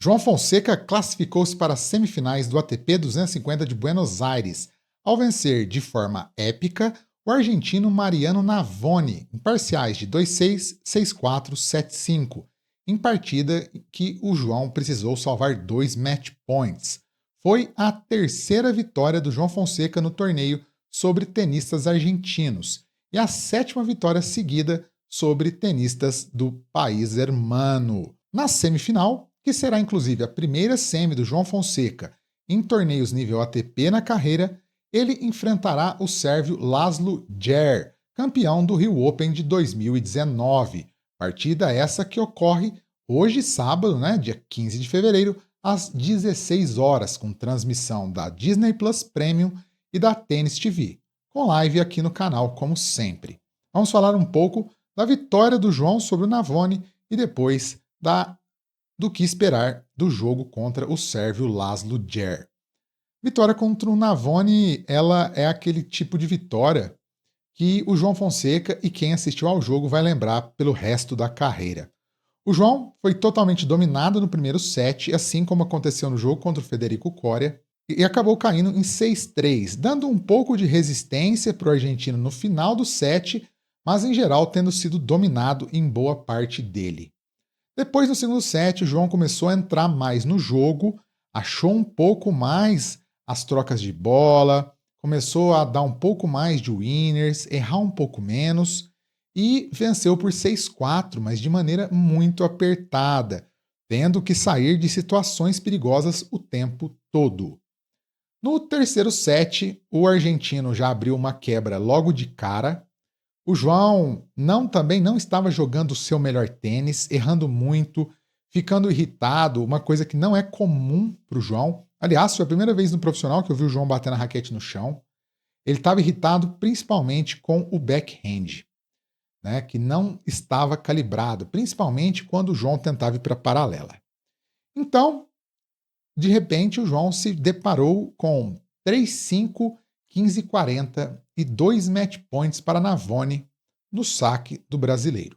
João Fonseca classificou-se para as semifinais do ATP 250 de Buenos Aires, ao vencer de forma épica o argentino Mariano Navoni, em parciais de 2-6, 6-4, 7-5, em partida que o João precisou salvar 2 match points. Foi a terceira vitória do João Fonseca no torneio sobre tenistas argentinos e a 7ª vitória seguida sobre tenistas do país hermano. Na semifinal, que será inclusive a primeira semi do João Fonseca em torneios nível ATP na carreira, ele enfrentará o sérvio Laslo Djere, campeão do Rio Open de 2019. Partida essa que ocorre hoje, sábado, dia 15 de fevereiro, às 16 horas, com transmissão da Disney Plus Premium e da Tennis TV, com live aqui no canal, como sempre. Vamos falar um pouco da vitória do João sobre o Navoni e depois do que esperar do jogo contra o sérvio Laslo Djere. Vitória contra o Navoni, ela é aquele tipo de vitória que o João Fonseca e quem assistiu ao jogo vai lembrar pelo resto da carreira. O João foi totalmente dominado no primeiro set, assim como aconteceu no jogo contra o Federico Coria, e acabou caindo em 6-3, dando um pouco de resistência para o argentino no final do set, mas em geral tendo sido dominado em boa parte dele. Depois, no segundo set, o João começou a entrar mais no jogo, achou um pouco mais as trocas de bola, começou a dar um pouco mais de winners, errar um pouco menos e venceu por 6-4, mas de maneira muito apertada, tendo que sair de situações perigosas o tempo todo. No terceiro set, o argentino já abriu uma quebra logo de cara. O João também não estava jogando o seu melhor tênis, errando muito, ficando irritado, uma coisa que não é comum para o João. Aliás, foi a primeira vez no profissional que eu vi o João bater na raquete no chão. Ele estava irritado principalmente com o backhand, que não estava calibrado, principalmente quando o João tentava ir para a paralela. Então, de repente, o João se deparou com 3-5, 15-40 e 2 match points para Navoni no saque do brasileiro.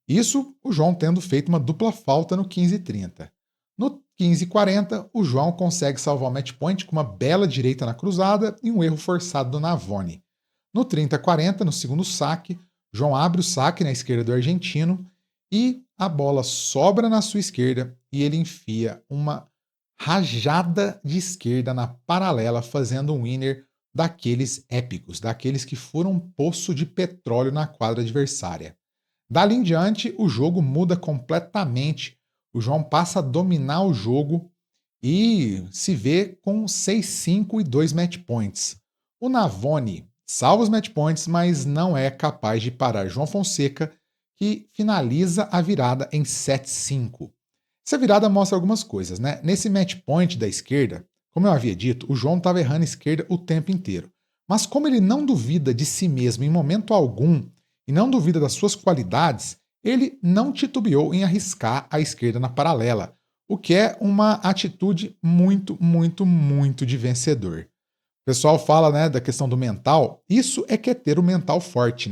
Isso o João tendo feito uma dupla falta no 15-30. No 15-40, o João consegue salvar o match point com uma bela direita na cruzada e um erro forçado do Navoni. No 30-40, no segundo saque, João abre o saque na esquerda do argentino e a bola sobra na sua esquerda e ele enfia uma rajada de esquerda na paralela, fazendo um winner daqueles épicos, daqueles que foram um poço de petróleo na quadra adversária. Dali em diante, o jogo muda completamente. O João passa a dominar o jogo e se vê com 6-5 e 2 match points. O Navoni salva os match points, mas não é capaz de parar João Fonseca, que finaliza a virada em 7-5. Essa virada mostra algumas coisas, Nesse match point da esquerda, como eu havia dito, o João estava errando a esquerda o tempo inteiro. Mas como ele não duvida de si mesmo em momento algum e não duvida das suas qualidades, ele não titubeou em arriscar a esquerda na paralela, o que é uma atitude muito, muito, muito de vencedor. O pessoal fala da questão do mental, isso é que é ter o mental forte,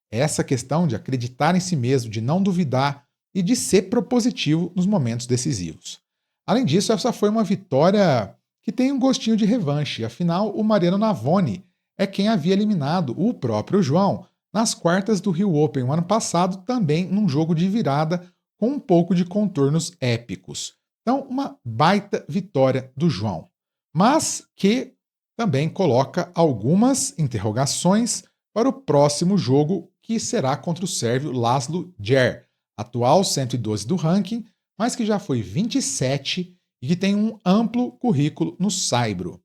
Essa questão de acreditar em si mesmo, de não duvidar e de ser propositivo nos momentos decisivos. Além disso, essa foi uma vitória que tem um gostinho de revanche, afinal o Mariano Navoni é quem havia eliminado o próprio João nas quartas do Rio Open o ano passado, também num jogo de virada com um pouco de contornos épicos. Então, uma baita vitória do João, mas que também coloca algumas interrogações para o próximo jogo, que será contra o sérvio Laslo Djere, atual 112 do ranking, mas que já foi 27 e que tem um amplo currículo no saibro.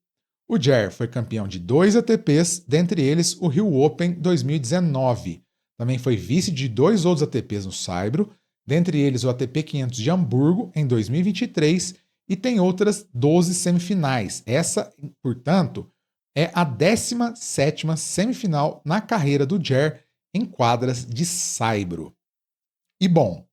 O Djere foi campeão de 2 ATPs, dentre eles o Rio Open 2019. Também foi vice de 2 outros ATPs no saibro, dentre eles o ATP 500 de Hamburgo em 2023 e tem outras 12 semifinais. Essa, portanto, é a 17ª semifinal na carreira do Djere em quadras de saibro. E bom,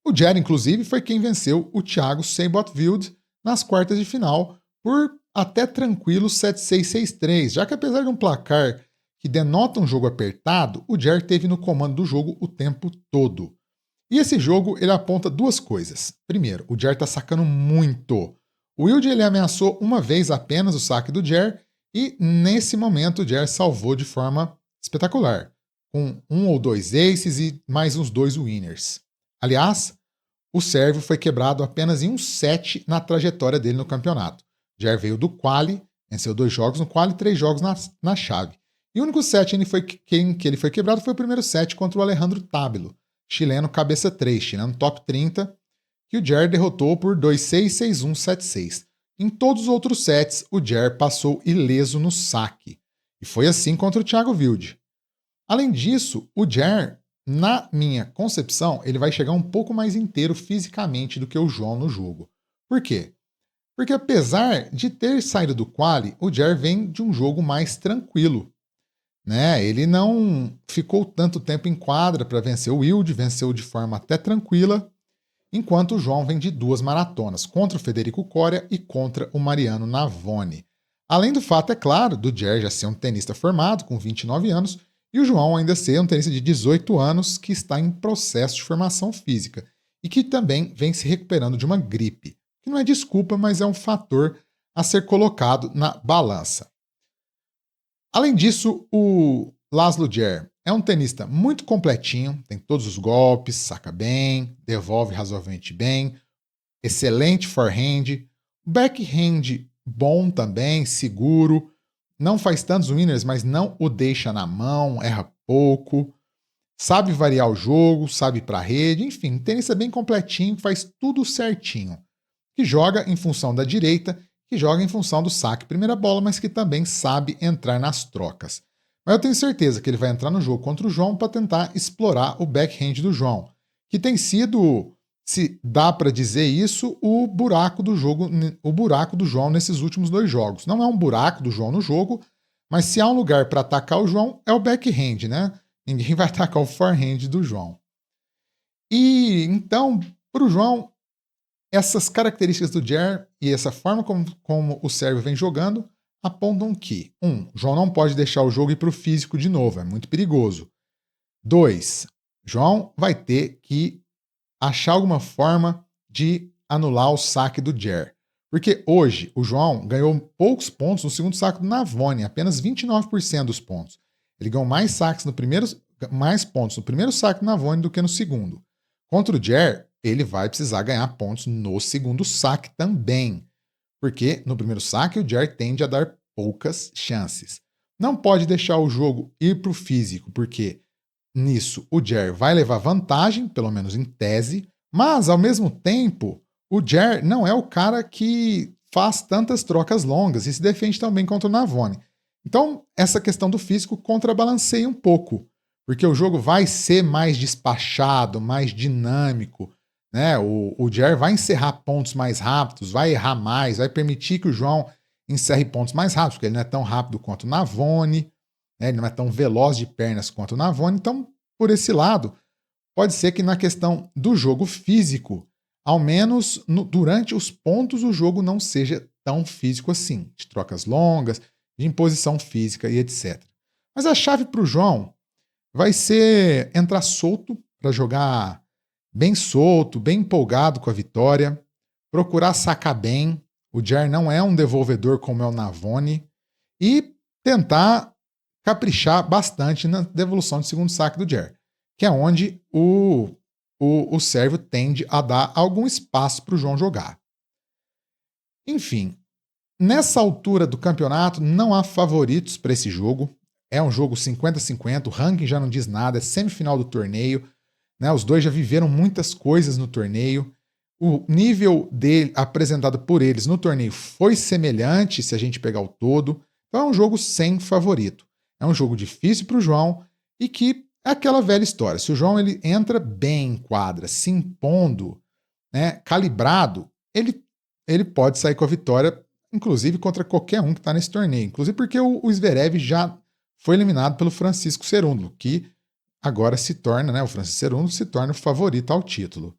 o Djere, inclusive, foi quem venceu o Thiago Seyboth-Wild nas quartas de final por até tranquilo 7-6, 6-3, já que apesar de um placar que denota um jogo apertado, o Djere teve no comando do jogo o tempo todo. E esse jogo, ele aponta duas coisas. Primeiro, o Jer tá sacando muito. O Wild, ele ameaçou uma vez apenas o saque do Jer, e nesse momento o Jer salvou de forma espetacular, com um ou dois aces e mais uns dois winners. Aliás, o sérvio foi quebrado apenas em um set na trajetória dele no campeonato. Jer veio do quali, venceu 2 jogos no quali e 3 jogos na chave. E o único set que ele foi quebrado foi o primeiro set contra o Alejandro Tábilo, chileno cabeça 3, chileno top 30, que o Jer derrotou por 2-6, 6-1, 7-6. Em todos os outros sets, o Jer passou ileso no saque. E foi assim contra o Thiago Wilde. Além disso, o Jer, na minha concepção, ele vai chegar um pouco mais inteiro fisicamente do que o João no jogo. Por quê? Porque apesar de ter saído do quali, o Jer vem de um jogo mais tranquilo. Né? Ele não ficou tanto tempo em quadra para vencer o Wilde, venceu de forma até tranquila, enquanto o João vem de 2 maratonas, contra o Federico Coria e contra o Mariano Navone. Além do fato, é claro, do Jer já ser um tenista formado, com 29 anos, e o João ainda ser um tenista de 18 anos que está em processo de formação física e que também vem se recuperando de uma gripe, que não é desculpa, mas é um fator a ser colocado na balança. Além disso, o Laslo Djere é um tenista muito completinho, tem todos os golpes, saca bem, devolve razoavelmente bem, excelente forehand, backhand bom também, seguro, não faz tantos winners, mas não o deixa na mão, erra pouco, sabe variar o jogo, sabe ir pra rede, enfim, tenista bem completinho, faz tudo certinho, que joga em função da direita, que joga em função do saque primeira bola, mas que também sabe entrar nas trocas. Mas eu tenho certeza que ele vai entrar no jogo contra o João para tentar explorar o backhand do João, que tem sido, se dá para dizer isso, o buraco do João nesses últimos 2 jogos. Não é um buraco do João no jogo, mas se há um lugar para atacar o João, é o backhand, né? Ninguém vai atacar o forehand do João. E então, para o João, essas características do Djere e essa forma como o sérvio vem jogando apontam que, 1, João não pode deixar o jogo ir para o físico de novo, é muito perigoso. 2, João vai ter que achar alguma forma de anular o saque do Djere. Porque hoje o João ganhou poucos pontos no segundo saque do Navone, apenas 29% dos pontos. Ele ganhou mais pontos no primeiro saque do Navone do que no segundo. Contra o Djere, ele vai precisar ganhar pontos no segundo saque também, porque no primeiro saque o Djere tende a dar poucas chances. Não pode deixar o jogo ir para o físico, porque nisso o Djere vai levar vantagem, pelo menos em tese, mas ao mesmo tempo o Djere não é o cara que faz tantas trocas longas e se defende também contra o Navone. Então essa questão do físico contrabalanceia um pouco, porque o jogo vai ser mais despachado, mais dinâmico, né? O Djere vai encerrar pontos mais rápidos, vai errar mais, vai permitir que o João encerre pontos mais rápidos, porque ele não é tão rápido quanto o Navone, né? Ele não é tão veloz de pernas quanto o Navone. Então, por esse lado, pode ser que na questão do jogo físico, ao menos durante os pontos, o jogo não seja tão físico assim, de trocas longas, de imposição física e etc. Mas a chave para o João vai ser entrar solto para jogar bem solto, bem empolgado com a vitória, procurar sacar bem. O Djere não é um devolvedor como é o Navone, e tentar caprichar bastante na devolução de segundo saque do Djere, que é onde o sérvio tende a dar algum espaço para o João jogar. Enfim, nessa altura do campeonato não há favoritos para esse jogo. É um jogo 50-50, o ranking já não diz nada, é semifinal do torneio. Né, os dois já viveram muitas coisas no torneio. O nível apresentado por eles no torneio foi semelhante se a gente pegar o todo. Então é um jogo sem favorito. É um jogo difícil para o João e que é aquela velha história. Se o João ele entra bem em quadra, se impondo, né, calibrado, ele pode sair com a vitória, inclusive contra qualquer um que está nesse torneio. Inclusive porque o Zverev já foi eliminado pelo Francisco Cerúndolo, que agora se torna, né, o Francisco Cerúndolo se torna o favorito ao título.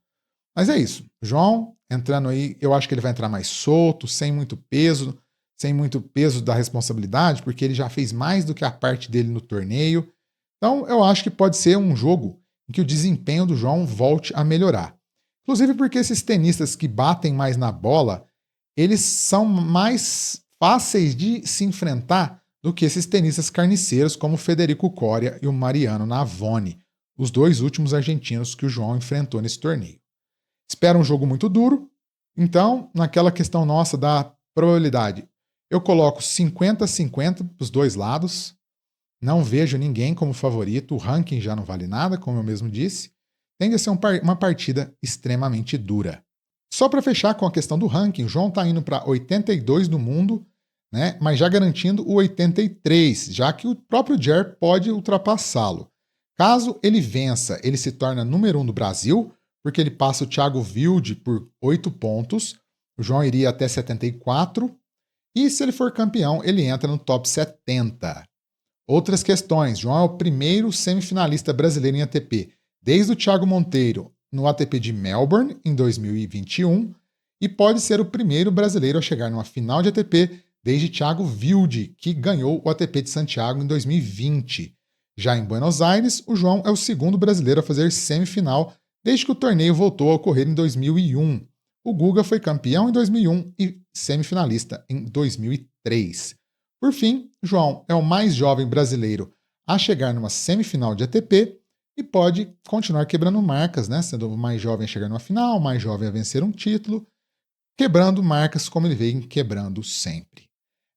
Mas é isso. João entrando aí, eu acho que ele vai entrar mais solto, sem muito peso da responsabilidade, porque ele já fez mais do que a parte dele no torneio. Então eu acho que pode ser um jogo em que o desempenho do João volte a melhorar. Inclusive porque esses tenistas que batem mais na bola, eles são mais fáceis de se enfrentar do que esses tenistas carniceiros como o Federico Coria e o Mariano Navoni, os dois últimos argentinos que o João enfrentou nesse torneio. Espera um jogo muito duro, então, naquela questão nossa da probabilidade, eu coloco 50-50 para os dois lados, não vejo ninguém como favorito, o ranking já não vale nada, como eu mesmo disse, tende a ser uma partida extremamente dura. Só para fechar com a questão do ranking, o João está indo para 82 do mundo, né, mas já garantindo o 83, já que o próprio Jer pode ultrapassá-lo. Caso ele vença, ele se torna número 1 do Brasil, porque ele passa o Thiago Wilde por 8 pontos, o João iria até 74, e se ele for campeão, ele entra no top 70. Outras questões, João é o primeiro semifinalista brasileiro em ATP, desde o Thiago Monteiro no ATP de Melbourne, em 2021, e pode ser o primeiro brasileiro a chegar numa final de ATP desde Thiago Wilde, que ganhou o ATP de Santiago em 2020. Já em Buenos Aires, o João é o segundo brasileiro a fazer semifinal desde que o torneio voltou a ocorrer em 2001. O Guga foi campeão em 2001 e semifinalista em 2003. Por fim, João é o mais jovem brasileiro a chegar numa semifinal de ATP e pode continuar quebrando marcas, né? Sendo o mais jovem a chegar numa final, o mais jovem a vencer um título, quebrando marcas como ele vem quebrando sempre.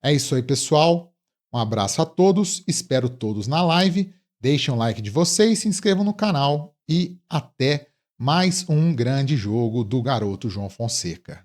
É isso aí, pessoal. Um abraço a todos, espero todos na live. Deixem um like de vocês, se inscrevam no canal e até mais um grande jogo do garoto João Fonseca.